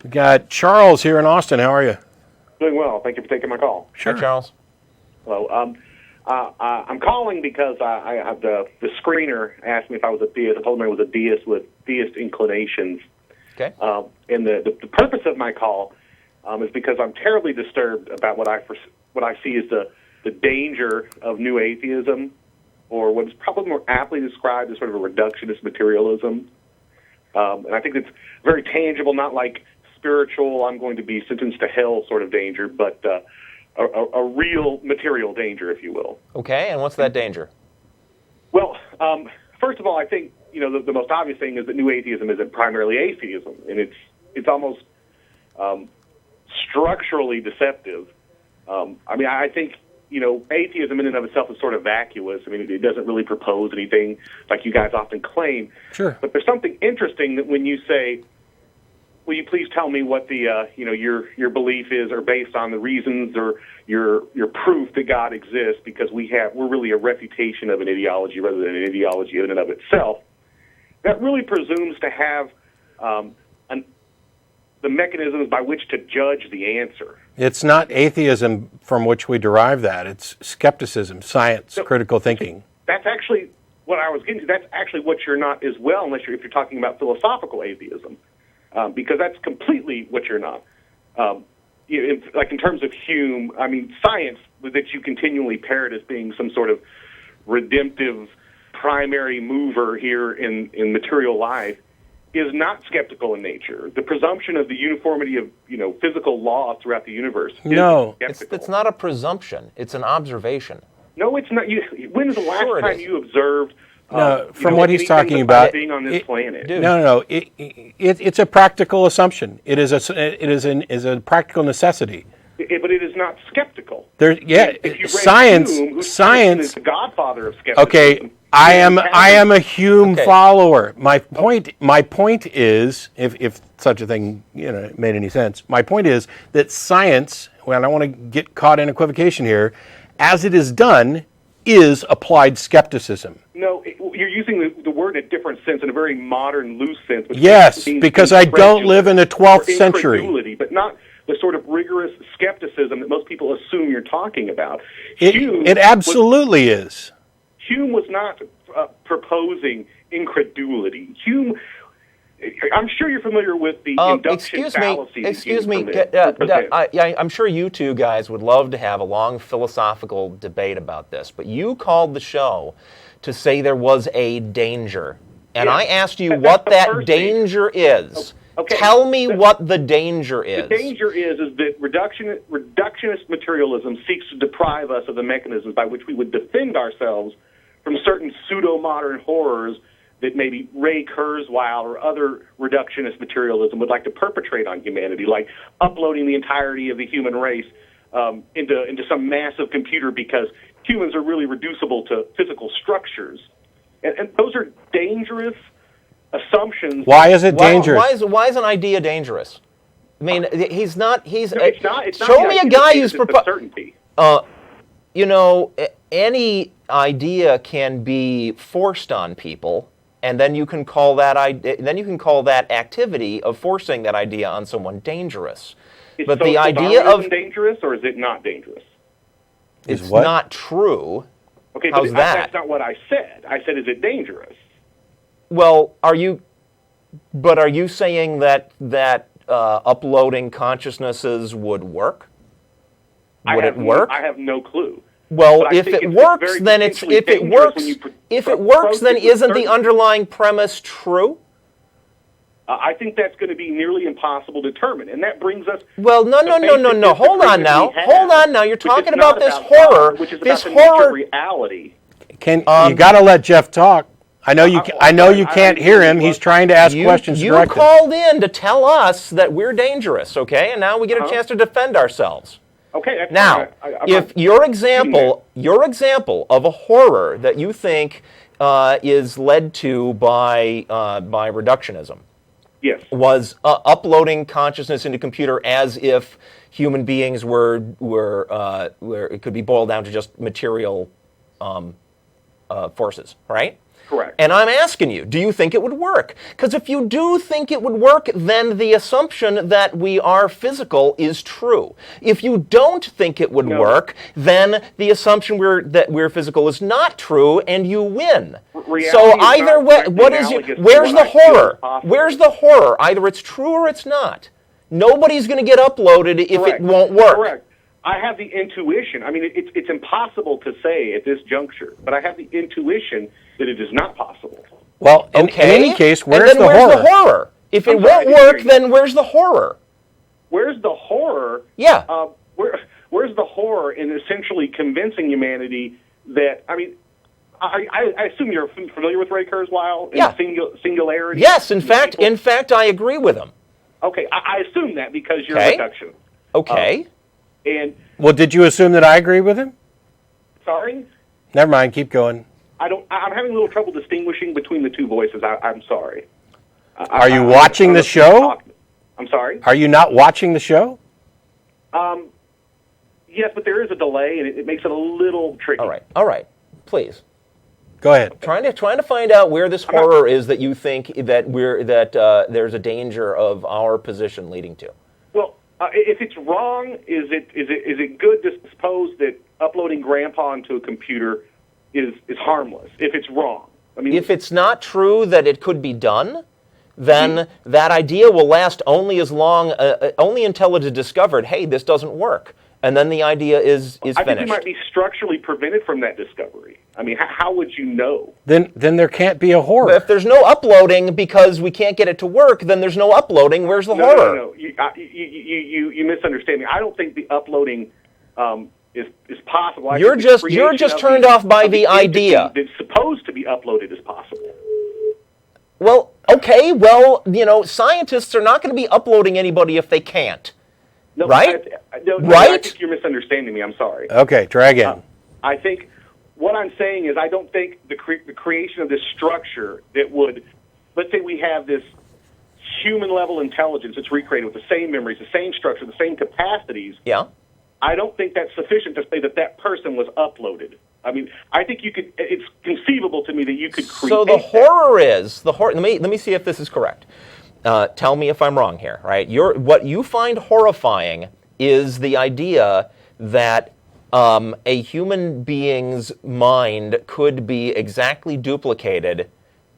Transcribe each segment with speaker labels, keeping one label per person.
Speaker 1: We got Charles here in Austin. How are you?
Speaker 2: Doing well. Thank you for taking my call.
Speaker 1: Sure.
Speaker 3: Hi, Charles.
Speaker 2: Hello. I'm calling because I have the screener asked me if I was a theist. I told him I was a deist with theist inclinations.
Speaker 3: Okay.
Speaker 2: And the purpose of my call is because I'm terribly disturbed about what I see as the danger of new atheism, or what is probably more aptly described as sort of a reductionist materialism. And I think it's very tangible, not like spiritual, I'm going to be sentenced to hell sort of danger, but a real material danger, if you will.
Speaker 3: Okay, and what's that danger?
Speaker 2: Well, first of all, I think the most obvious thing is that new atheism isn't primarily atheism, and it's almost structurally deceptive. I think atheism in and of itself is sort of vacuous. I mean, it doesn't really propose anything like you guys often claim.
Speaker 1: Sure.
Speaker 2: But there's something interesting that when you say, will you please tell me what the your belief is, or based on the reasons or your proof that God exists, because we're really a refutation of an ideology rather than an ideology in and of itself. That really presumes to have the mechanisms by which to judge the answer.
Speaker 1: It's not atheism from which we derive that. It's skepticism, science, critical thinking.
Speaker 2: That's actually what I was getting to. That's actually what you're not as well, if you're talking about philosophical atheism. Because that's completely what you're not. In terms of Hume, I mean, science that you continually parrot as being some sort of redemptive primary mover here in material life is not skeptical in nature. The presumption of the uniformity of physical law throughout the universe is skeptical.
Speaker 3: It's not a presumption. It's an observation.
Speaker 2: No, it's not. When is the last time you observed?
Speaker 1: No, from what he's talking about,
Speaker 2: being on this planet.
Speaker 1: No. It's a practical assumption. It is a practical necessity.
Speaker 2: But it is not skeptical.
Speaker 1: Science
Speaker 2: is the godfather of skepticism.
Speaker 1: Okay, I am a Hume follower. My point is, if such a thing made any sense, my point is that science, well, I don't want to get caught in equivocation here, as it is done, is applied skepticism.
Speaker 2: No, you're using the word in a different sense, in a very modern, loose sense.
Speaker 1: Yes, because I don't live in the 12th century.
Speaker 2: But not the sort of rigorous skepticism that most people assume you're talking about.
Speaker 1: It absolutely is.
Speaker 2: Hume was not proposing incredulity. Hume, I'm sure you're familiar with the induction fallacy.
Speaker 3: Excuse me. I'm sure you two guys would love to have a long philosophical debate about this, but you called the show to say there was a danger. And I asked you what that danger is. Okay. Tell me what the danger is.
Speaker 2: The danger is that reductionist materialism seeks to deprive us of the mechanisms by which we would defend ourselves from certain pseudo-modern horrors that maybe Ray Kurzweil or other reductionist materialism would like to perpetrate on humanity, like uploading the entirety of the human race into some massive computer because humans are really reducible to physical structures. And those are dangerous assumptions.
Speaker 1: Why is it dangerous?
Speaker 3: Why is an idea dangerous? I mean, he's not.
Speaker 2: It's not
Speaker 3: show me a guy who's
Speaker 2: certainty.
Speaker 3: Any idea can be forced on people, and then you can call that activity of forcing that idea on someone dangerous.
Speaker 2: But the idea of dangerous, or is it not dangerous?
Speaker 3: It's not true.
Speaker 2: Okay,
Speaker 3: how's
Speaker 2: but
Speaker 3: that?
Speaker 2: That's not what I said. I said, is it dangerous?
Speaker 3: Well, are you saying that uploading consciousnesses would work? Would it work?
Speaker 2: I have no clue.
Speaker 3: Well, if it works, then isn't the underlying premise true?
Speaker 2: I think that's going to be nearly impossible to determine, and that brings us.
Speaker 3: Well, no. Hold on now. You're talking about this horror.
Speaker 2: Which is about the nature of reality.
Speaker 1: You got to let Jeff talk. I know you can't hear him. He's trying to ask questions directly.
Speaker 3: You called in to tell us that we're dangerous, okay? And now we get a chance to defend ourselves.
Speaker 2: Okay. That's
Speaker 3: now, if your example of a horror that you think is led to by reductionism,
Speaker 2: yes,
Speaker 3: was uploading consciousness into a computer as if human beings were it could be boiled down to just material forces, right?
Speaker 2: Correct.
Speaker 3: And I'm asking you, do you think it would work? Because if you do think it would work, then the assumption that we are physical is true. If you don't think it would work, then the assumption that we're physical is not true, and you win. So either way, where's the horror? Where's the horror? Either it's true or it's not. Nobody's going to get uploaded if it won't work.
Speaker 2: Correct. I have the intuition. I mean, it's impossible to say at this juncture, but I have the intuition that it is not possible.
Speaker 1: Well, in any case, where's the horror?
Speaker 3: If it won't work, then where's the horror?
Speaker 2: Where's the horror?
Speaker 3: Yeah.
Speaker 2: Where's the horror in essentially convincing humanity that, I mean, I assume you're familiar with Ray Kurzweil and singularity?
Speaker 3: Yes, in fact, I agree with him.
Speaker 2: Okay, I assume that because you're a reduction.
Speaker 3: Okay.
Speaker 1: Well, did you assume that I agree with him?
Speaker 2: Sorry?
Speaker 1: Never mind, keep going.
Speaker 2: I'm having a little trouble distinguishing between the two voices. I'm sorry.
Speaker 1: Are you watching the show?
Speaker 2: I'm sorry?
Speaker 1: Are you not watching the show?
Speaker 2: Yes, but there is a delay, and it makes it a little tricky.
Speaker 3: All right. Please.
Speaker 1: Go ahead.
Speaker 3: Trying to find out where this horror is that you think that there's a danger of our position leading to.
Speaker 2: Well, if it's wrong, is it good to suppose that uploading Grandpa onto a computer is harmless? If it's wrong, I mean,
Speaker 3: if it's not true that it could be done, then that idea will last only until it is discovered. Hey, this doesn't work, and then the idea is finished.
Speaker 2: I think we might be structurally prevented from that discovery. I mean, how would you know?
Speaker 1: Then there can't be a horror.
Speaker 3: But if there's no uploading because we can't get it to work, then there's no uploading. Where's the horror?
Speaker 2: No. You misunderstand me. I don't think the uploading is possible.
Speaker 3: You're just turned off by the idea.
Speaker 2: That's supposed to be uploaded is possible.
Speaker 3: Well, okay. Well, scientists are not going to be uploading anybody if they can't.
Speaker 2: No,
Speaker 3: right?
Speaker 2: Right? I think you're misunderstanding me. I'm sorry.
Speaker 1: Okay, try again.
Speaker 2: I think what I'm saying is I don't think the creation of this structure that would, let's say we have this human-level intelligence that's recreated with the same memories, the same structure, the same capacities.
Speaker 3: Yeah.
Speaker 2: I don't think that's sufficient to say that person was uploaded. I mean, I think it's conceivable to me that you could create.
Speaker 3: So the horror is, let me see if this is correct. Tell me if I'm wrong here, right? What you find horrifying is the idea that a human being's mind could be exactly duplicated,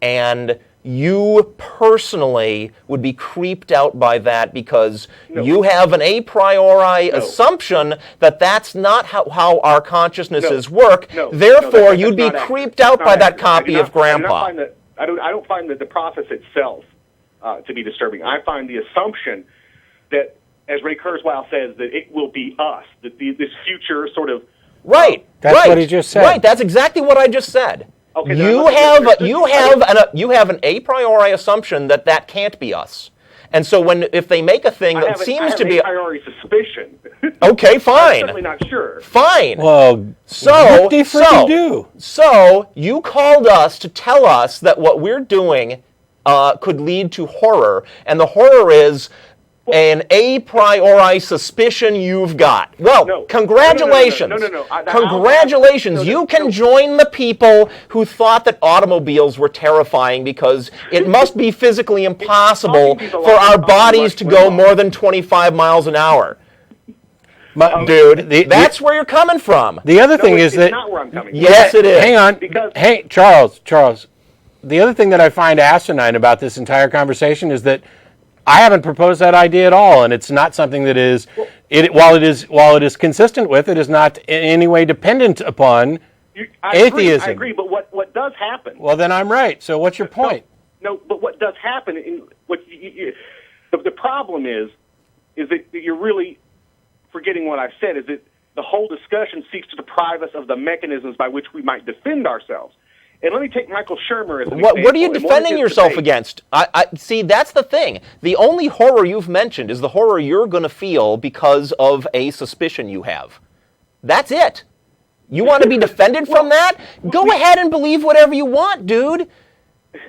Speaker 3: and you personally would be creeped out by that because you have an a priori assumption that that's not how our consciousnesses work. Therefore, you'd be creeped out by that copy of Grandpa.
Speaker 2: I don't find the process itself to be disturbing. I find the assumption that, as Ray Kurzweil says, that it will be us, that this future sort of...
Speaker 3: Right.
Speaker 1: That's what he just said.
Speaker 3: Right, that's exactly what I just said. Okay, you have an a priori assumption that can't be us. And so if they make a thing that seems to be...
Speaker 2: I have a priori suspicion.
Speaker 3: Okay, fine.
Speaker 2: I'm certainly not sure.
Speaker 3: Fine.
Speaker 1: Well,
Speaker 3: so you called us to tell us that what we're doing could lead to horror, and the horror is an a priori suspicion you've got. Well, congratulations.
Speaker 2: No.
Speaker 3: Congratulations. You can join the people who thought that automobiles were terrifying because it must be physically impossible for our bodies to go more than 25 miles an hour. Dude, that's where you're coming from.
Speaker 1: The other thing is that...
Speaker 2: It's not where I'm coming from.
Speaker 3: Yes, it is.
Speaker 1: Hang on. Hey, Charles. The other thing that I find asinine about this entire conversation is that I haven't proposed that idea at all, and it's not something that is, while it is consistent with, it is not in any way dependent upon atheism.
Speaker 2: I agree, but what does happen?
Speaker 1: Well, then I'm right. So what's your point?
Speaker 2: No, but what does happen? The problem is that you're really forgetting what I've said. Is that the whole discussion seeks to deprive us of the mechanisms by which we might defend ourselves. And let me take Michael Shermer as an example.
Speaker 3: What are you defending yourself against? I see, that's the thing. The only horror you've mentioned is the horror you're going to feel because of a suspicion you have. That's it. You want to be defended from that? Go ahead and believe whatever you want, dude.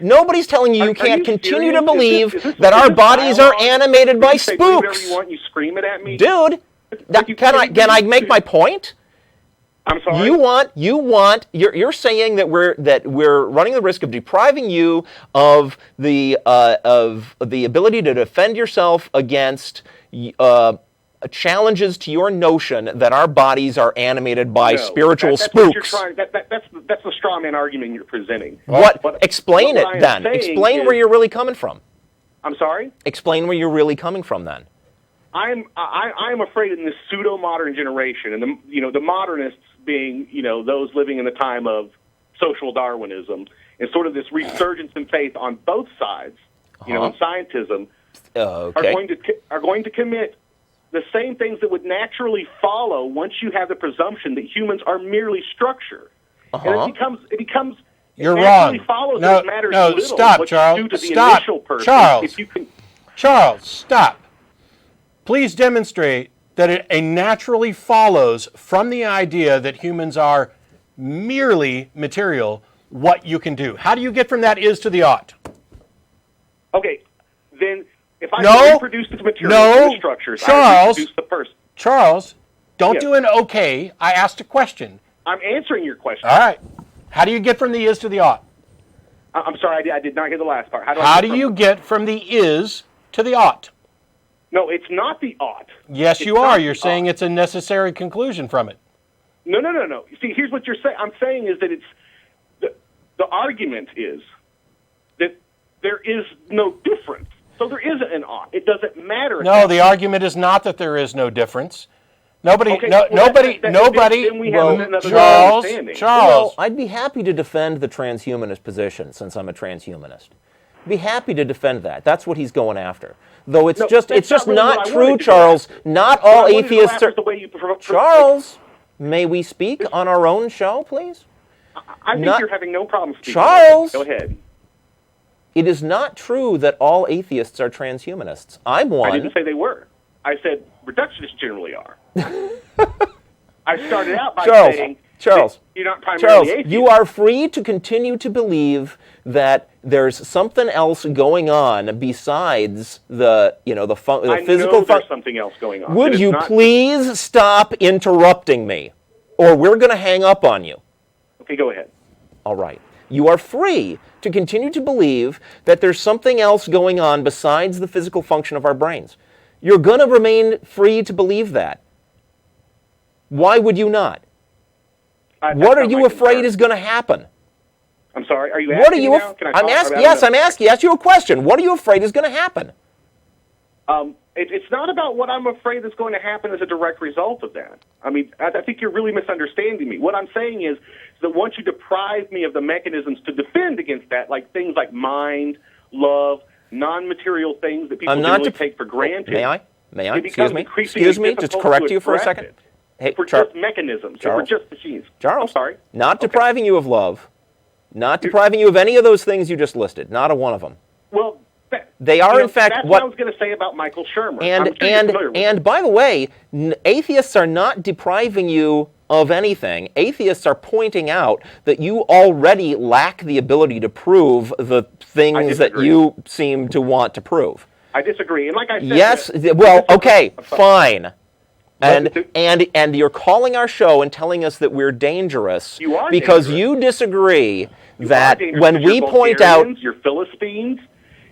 Speaker 3: Nobody's telling you can't continue to believe that our bodies are animated by spooks.
Speaker 2: You scream it at me?
Speaker 3: Dude, can I make my point?
Speaker 2: I'm sorry.
Speaker 3: You're saying that we're running the risk of depriving you of the ability to defend yourself against challenges to your notion that our bodies are animated by spiritual spooks.
Speaker 2: That's the straw man argument you're presenting.
Speaker 3: Explain it then. Explain where you're really coming from.
Speaker 2: I'm sorry?
Speaker 3: Explain where you're really coming from then.
Speaker 2: I'm afraid in this pseudo-modern generation, and the modernists being those living in the time of social Darwinism, and sort of this resurgence in faith on both sides, in scientism, are going to commit the same things that would naturally follow once you have the presumption that humans are merely structure, and it becomes.
Speaker 1: You're
Speaker 2: wrong.
Speaker 1: Follows
Speaker 2: no,
Speaker 1: stop, Charles. Stop, Charles. Charles, stop. Please demonstrate that it naturally follows from the idea that humans are merely material what you can do. How do you get from that is to the ought?
Speaker 2: Okay, then if I reproduce this material in structures, I reproduce the person.
Speaker 1: Charles, don't do an okay. I asked a question.
Speaker 2: I'm answering your question.
Speaker 1: All right. How do you get from the is to the ought?
Speaker 2: I'm sorry, I did not hear the last part.
Speaker 1: How do you get from the is to the ought?
Speaker 2: No, it's not the ought.
Speaker 1: Yes, you are. You're saying it's a necessary conclusion from it.
Speaker 2: No. You see, here's what you're saying. I'm saying is that the argument is that there is no difference. So there isn't an ought. It doesn't matter.
Speaker 1: No, the argument is not that there is no difference. Nobody. Charles.
Speaker 3: Well, I'd be happy to defend the transhumanist position since I'm a transhumanist. I'd be happy to defend that. That's what he's going after. Though it's just not true, Charles. Not all atheists are. Charles, may we speak on our own show, please?
Speaker 2: I think you're having no problem speaking.
Speaker 3: Charles,
Speaker 2: go ahead.
Speaker 3: It is not true that all atheists are transhumanists. I'm one.
Speaker 2: I didn't say they were. I said reductionists generally are. I started out by saying
Speaker 3: Charles,
Speaker 2: you're not primarily atheist.
Speaker 3: You are free to continue to believe that there's something else going on besides the physical.
Speaker 2: There's something else going on.
Speaker 3: Would you please stop interrupting me, or we're going to hang up on you?
Speaker 2: Okay, go ahead.
Speaker 3: All right. You are free to continue to believe that there's something else going on besides the physical function of our brains. You're going to remain free to believe that. Why would you not? What are you afraid is going to happen?
Speaker 2: I'm sorry. Are you asking me now? Can I
Speaker 3: I'm asking. Yes, I'm asking. Ask you a question. What are you afraid is going to happen?
Speaker 2: It's not about what I'm afraid is going to happen as a direct result of that. I mean, I think you're really misunderstanding me. What I'm saying is that once you deprive me of the mechanisms to defend against that, like things like mind, love, non-material things that people generally take for granted.
Speaker 3: May I? Excuse me. Just correct you for a second.
Speaker 2: Hey, just mechanisms. We're just machines.
Speaker 3: Charles,
Speaker 2: I'm sorry.
Speaker 3: Not depriving you of love. Not depriving you of any of those things you just listed. Not a one of them.
Speaker 2: Well,
Speaker 3: they are in fact
Speaker 2: that's what I was going to say about Michael Shermer.
Speaker 3: And by the way, atheists are not depriving you of anything. Atheists are pointing out that you already lack the ability to prove the things that you seem to want to prove.
Speaker 2: I disagree. And like I said,
Speaker 3: yes. Well, okay, fine. And you're calling our show and telling us that we're dangerous because you disagree that when we point out
Speaker 2: you're Philistines,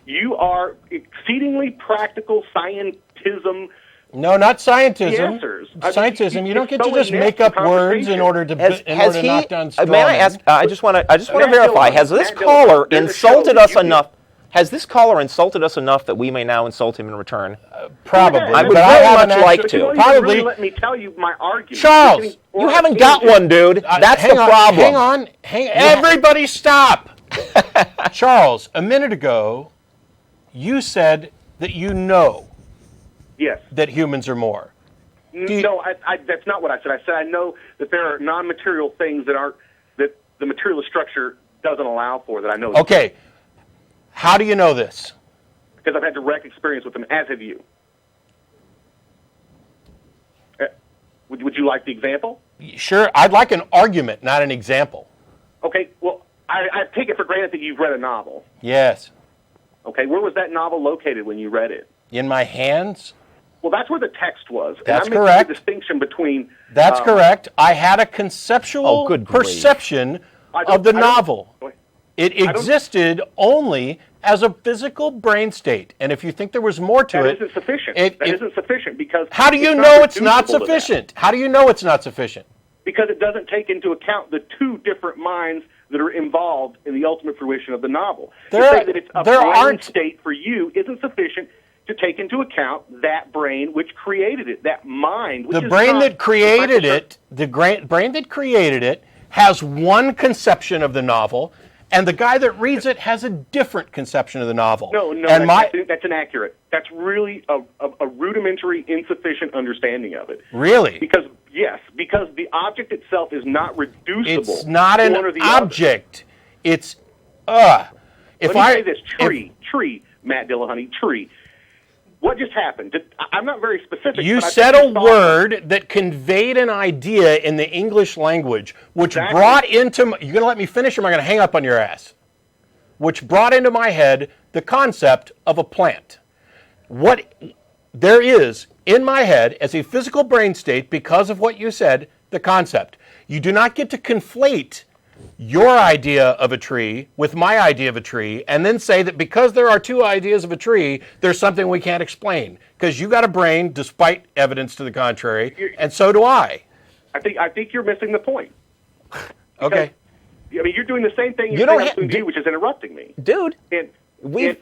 Speaker 2: you are exceedingly practical scientism.
Speaker 1: No, not scientism. Scientism. You don't get to just make up words in order to knock down straw
Speaker 3: May I ask? I just want to verify. Has this caller insulted us enough? Has this caller insulted us enough that we may now insult him in return?
Speaker 1: Probably.
Speaker 3: I would very much like to.
Speaker 2: Probably. Let me tell you my argument.
Speaker 1: Charles,
Speaker 3: you haven't got one, dude. That's the problem.
Speaker 1: Hang on. Everybody stop. Charles, a minute ago, you said that you know that humans are more.
Speaker 2: No, that's not what I said. I said I know that there are non-material things that the materialist structure doesn't allow for, that I know.
Speaker 1: Okay. How do you know this?
Speaker 2: Because I've had direct experience with them, as have you. Would you like the example?
Speaker 1: Sure. I'd like an argument, not an example.
Speaker 2: Okay. Well, I take it for granted that you've read a novel.
Speaker 1: Yes.
Speaker 2: Okay. Where was that novel located when you read it?
Speaker 1: In my hands.
Speaker 2: Well, that's where the text was.
Speaker 1: That's
Speaker 2: and I'm
Speaker 1: correct.
Speaker 2: making the distinction between...
Speaker 1: That's correct. I had a conceptual
Speaker 3: good grief.
Speaker 1: perception of the novel. It existed only as a physical brain state. And if you think there was more to it...
Speaker 2: That isn't sufficient. That isn't sufficient because...
Speaker 1: How do you know it's not sufficient? How do you know it's not sufficient?
Speaker 2: Because it doesn't take into account the two different minds that are involved in the ultimate fruition of the novel. To say that it's a brain state for you isn't sufficient to take into account that brain which created it, that mind. Which
Speaker 1: the brain that created it, brain that created it, has one conception of the novel, and the guy that reads it has a different conception of the novel.
Speaker 2: No, that's inaccurate. That's really a rudimentary, insufficient understanding of it.
Speaker 1: Really?
Speaker 2: Because the object itself is not reducible.
Speaker 1: It's not an object.
Speaker 2: Other.
Speaker 1: It's
Speaker 2: Let me say this: tree, Matt Dillahunty, tree. What just happened? I'm not very specific.
Speaker 1: You said a word that conveyed an idea in the English language, which brought into... You're going to let me finish, or am I going to hang up on your ass? Which brought into my head the concept of a plant. What there is in my head as a physical brain state, because of what you said, the concept. You do not get to conflate your idea of a tree with my idea of a tree and then say that because there are two ideas of a tree, there's something we can't explain. Because you got a brain, despite evidence to the contrary, and so do I.
Speaker 2: I think you're missing the point.
Speaker 1: Okay.
Speaker 2: I mean, you're doing the same thing you're doing, which is interrupting me.
Speaker 3: Dude,
Speaker 2: because the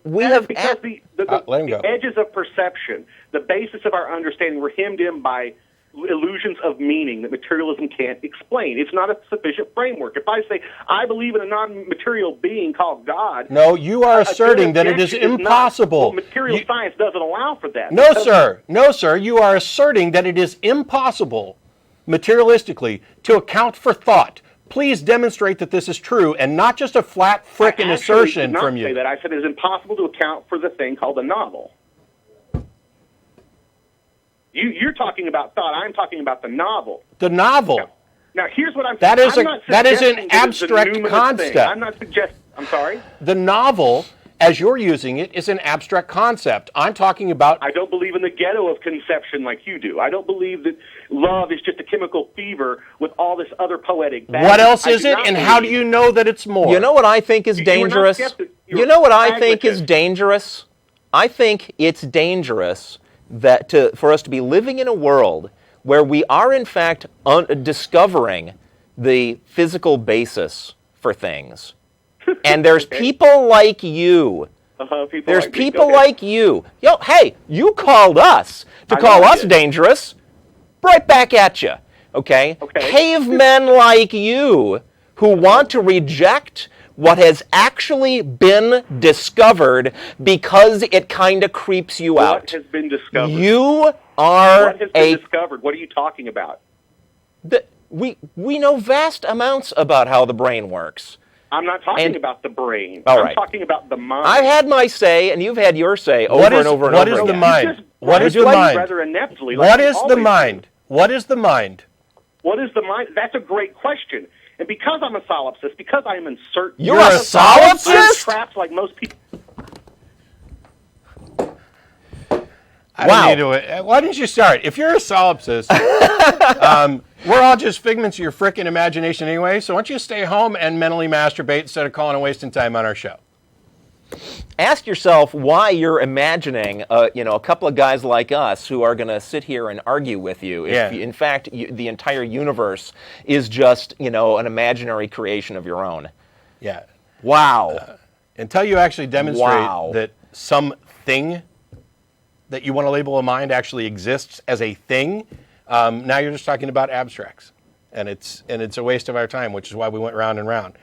Speaker 2: edges of perception, the basis of our understanding, were hemmed in by illusions of meaning that materialism can't explain. It's not a sufficient framework. If I say, I believe in a non-material being called God...
Speaker 1: No, you are asserting that it is impossible.
Speaker 2: Material science doesn't allow for that.
Speaker 1: No, sir. No, sir. You are asserting that it is impossible, materialistically, to account for thought. Please demonstrate that this is true, and not just a flat frickin' assertion from you.
Speaker 2: I did not say that. I said it is impossible to account for the thing called a novel. You're talking about thought. I'm talking about the novel.
Speaker 1: The novel.
Speaker 2: Now here's what I'm
Speaker 1: saying. That is an abstract concept.
Speaker 2: I'm not suggesting. I'm sorry?
Speaker 1: The novel, as you're using it, is an abstract concept. I'm talking about...
Speaker 2: I don't believe in the ghetto of conception like you do. I don't believe that love is just a chemical fever with all this other poetic baggage.
Speaker 1: What else is it, and how do you know that it's more?
Speaker 3: You know what I think is dangerous? You know what I think is dangerous? I think it's dangerous for us to be living in a world where we are in fact discovering the physical basis for things. And there's people like you. There's people like you. Hey, you called us to call us dangerous. Right back at you. Okay? Cavemen like you who want to reject what has actually been discovered because it kind of creeps you out.
Speaker 2: What has been discovered?
Speaker 3: You are
Speaker 2: What has been discovered? What are you talking about?
Speaker 3: We know vast amounts about how the brain works.
Speaker 2: I'm not talking about the brain.
Speaker 3: I'm
Speaker 2: talking about the mind.
Speaker 3: I've had my say, and you've had your say over and over and over again.
Speaker 1: What is the mind?
Speaker 2: What is the mind? Rather ineptly.
Speaker 1: What is the mind? What is the mind?
Speaker 2: What is the mind? That's a great question. And because I'm a solipsist, because I am uncertain...
Speaker 3: You're a solipsist?
Speaker 2: I'm trapped like most people...
Speaker 1: Why didn't you start? If you're a solipsist, we're all just figments of your frickin' imagination anyway, so why don't you stay home and mentally masturbate instead of calling and wasting time on our show?
Speaker 3: Ask yourself why you're imagining, a couple of guys like us who are going to sit here and argue with you. If in fact, the entire universe is just, an imaginary creation of your own.
Speaker 1: Yeah.
Speaker 3: Wow.
Speaker 1: Until you actually demonstrate that something that you want to label a mind actually exists as a thing, now you're just talking about abstracts. And it's a waste of our time, which is why we went round and round.